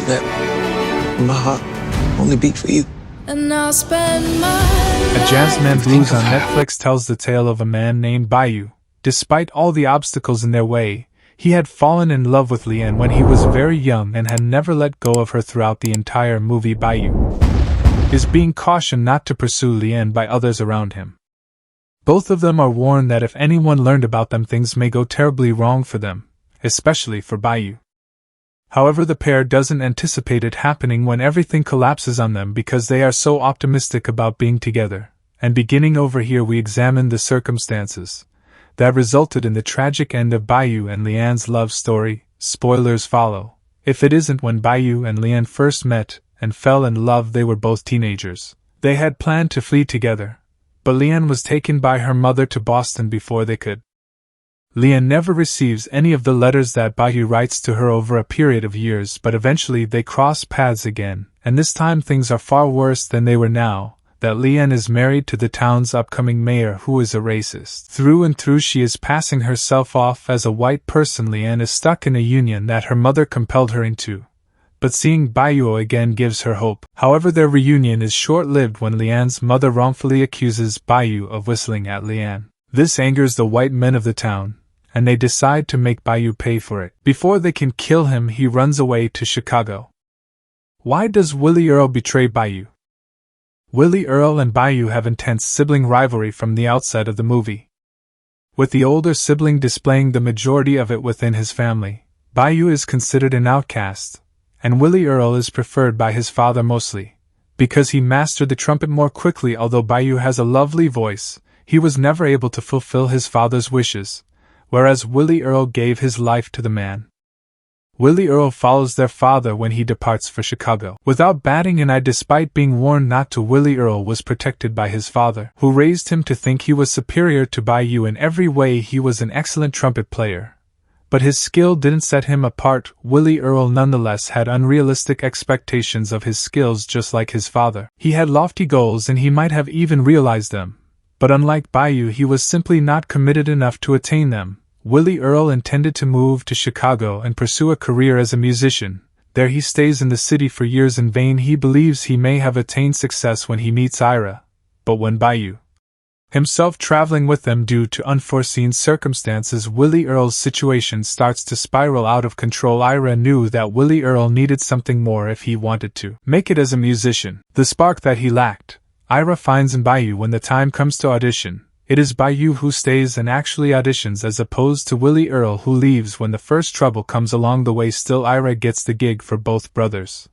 that my heart only beat for you. And I'll spend A Jazzman Blues on Netflix tells the tale of a man named Bayou. Despite all the obstacles in their way, he had fallen in love with Leanne when he was very young and had never let go of her throughout the entire movie. Bayou is being cautioned not to pursue Leanne by others around him. Both of them are warned that if anyone learned about them, things may go terribly wrong for them, especially for Bayou. However, the pair doesn't anticipate it happening when everything collapses on them because they are so optimistic about being together. And beginning over here, we examine the circumstances that resulted in the tragic end of Bayou and Leanne's love story. Spoilers follow. If it isn't when Bayou and Leanne first met and fell in love, they were both teenagers. They had planned to flee together, but Leanne was taken by her mother to Boston before they could. Leanne never receives any of the letters that Bayou writes to her over a period of years, but eventually they cross paths again, and this time things are far worse than they were now that Leanne is married to the town's upcoming mayor, who is a racist. Through and through, she is passing herself off as a white person. Leanne is stuck in a union that her mother compelled her into, but seeing Bayou again gives her hope. However, their reunion is short-lived when Leanne's mother wrongfully accuses Bayou of whistling at Leanne. This angers the white men of the town, and they decide to make Bayou pay for it. Before they can kill him, he runs away to Chicago. Why does Willie Earl betray Bayou? Willie Earl and Bayou have intense sibling rivalry from the outset of the movie, with the older sibling displaying the majority of it within his family. Bayou is considered an outcast, and Willie Earl is preferred by his father mostly because he mastered the trumpet more quickly. Although Bayou has a lovely voice, he was never able to fulfill his father's wishes, whereas Willie Earl gave his life to the man. Willie Earl follows their father when he departs for Chicago without batting an eye. Despite being warned not to, Willie Earl was protected by his father, who raised him to think he was superior to Bayou in every way. He was an excellent trumpet player, but his skill didn't set him apart. Willie Earl nonetheless had unrealistic expectations of his skills, just like his father. He had lofty goals and he might have even realized them, but unlike Bayou, he was simply not committed enough to attain them. Willie Earl intended to move to Chicago and pursue a career as a musician. There he stays in the city for years. In vain, he believes he may have attained success when he meets Ira, but when Bayou himself traveling with them due to unforeseen circumstances, Willie Earl's situation starts to spiral out of control. Ira knew that Willie Earl needed something more if he wanted to make it as a musician, the spark that he lacked. Ira finds in Bayou when the time comes to audition. It is Bayou who stays and actually auditions as opposed to Willie Earl, who leaves when the first trouble comes along the way. Still, Ira gets the gig for both brothers,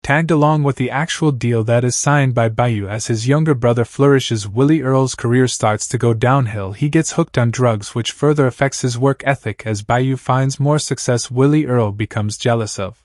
tagged along with the actual deal that is signed by Bayou. As his younger brother flourishes, Willie Earl's career starts to go downhill. He gets hooked on drugs, which further affects his work ethic. As Bayou finds more success, Willie Earl becomes jealous of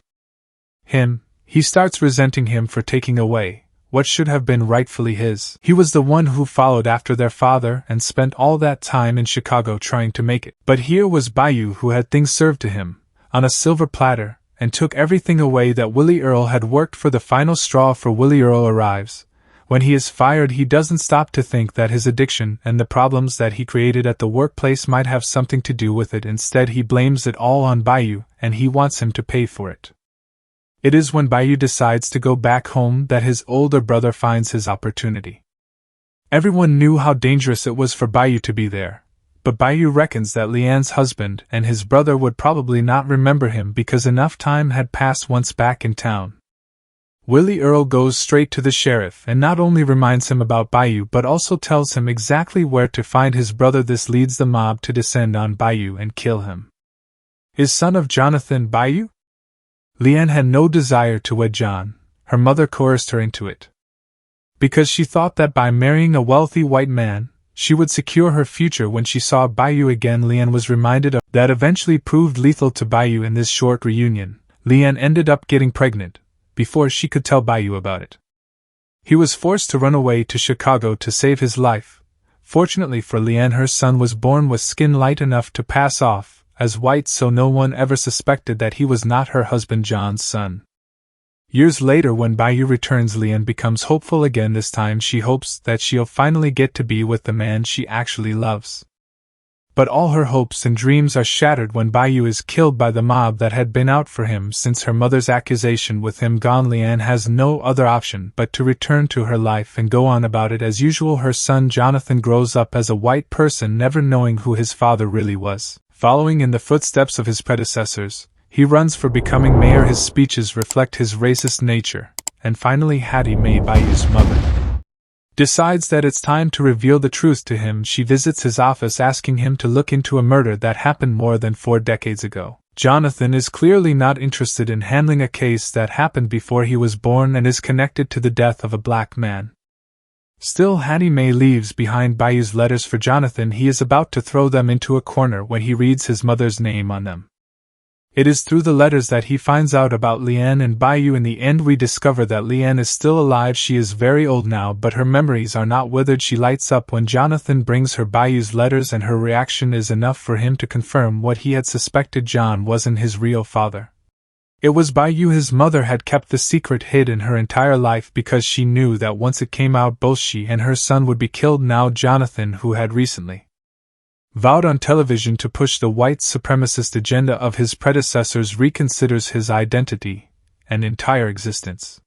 him. He starts resenting him for taking away what should have been rightfully his. He was the one who followed after their father and spent all that time in Chicago trying to make it. But here was Bayou who had things served to him on a silver platter and took everything away that Willie Earl had worked for. The final straw for Willie Earl arrives. When he is fired, he doesn't stop to think that his addiction and the problems that he created at the workplace might have something to do with it. Instead, he blames it all on Bayou, and he wants him to pay for it. It is when Bayou decides to go back home that his older brother finds his opportunity. Everyone knew how dangerous it was for Bayou to be there, but Bayou reckons that Leanne's husband and his brother would probably not remember him because enough time had passed once back in town. Willie Earl goes straight to the sheriff and not only reminds him about Bayou but also tells him exactly where to find his brother. This leads the mob to descend on Bayou and kill him. Is son of Jonathan Bayou? Leanne had no desire to wed John. Her mother coerced her into it, because she thought that by marrying a wealthy white man, she would secure her future. When she saw Bayou again, Leanne was reminded of that eventually proved lethal to Bayou in this short reunion. Leanne ended up getting pregnant before she could tell Bayou about it. He was forced to run away to Chicago to save his life. Fortunately for Leanne, her son was born with skin light enough to pass off as white, so no one ever suspected that he was not her husband John's son. Years later, when Bayou returns, Leanne becomes hopeful again. This time she hopes that she'll finally get to be with the man she actually loves. But all her hopes and dreams are shattered when Bayou is killed by the mob that had been out for him since her mother's accusation. With him gone, Leanne has no other option but to return to her life and go on about it as usual. Her son Jonathan grows up as a white person, never knowing who his father really was. Following in the footsteps of his predecessors, he runs for becoming mayor. His speeches reflect his racist nature. And finally, Hattie Mae, Bayou's mother, decides that it's time to reveal the truth to him. She visits his office asking him to look into a murder that happened more than 4 decades ago. Jonathan is clearly not interested in handling a case that happened before he was born and is connected to the death of a black man. Still, Hattie Mae leaves behind Bayou's letters for Jonathan. He is about to throw them into a corner when he reads his mother's name on them. It is through the letters that he finds out about Leanne and Bayou. In the end, we discover that Leanne is still alive. She is very old now, but her memories are not withered. She lights up when Jonathan brings her Bayou's letters, and her reaction is enough for him to confirm what he had suspected. John wasn't his real father. It was Bayou. His mother had kept the secret hidden her entire life because she knew that once it came out, both she and her son would be killed. Now Jonathan, who had recently vowed on television to push the white supremacist agenda of his predecessors, reconsiders his identity and entire existence.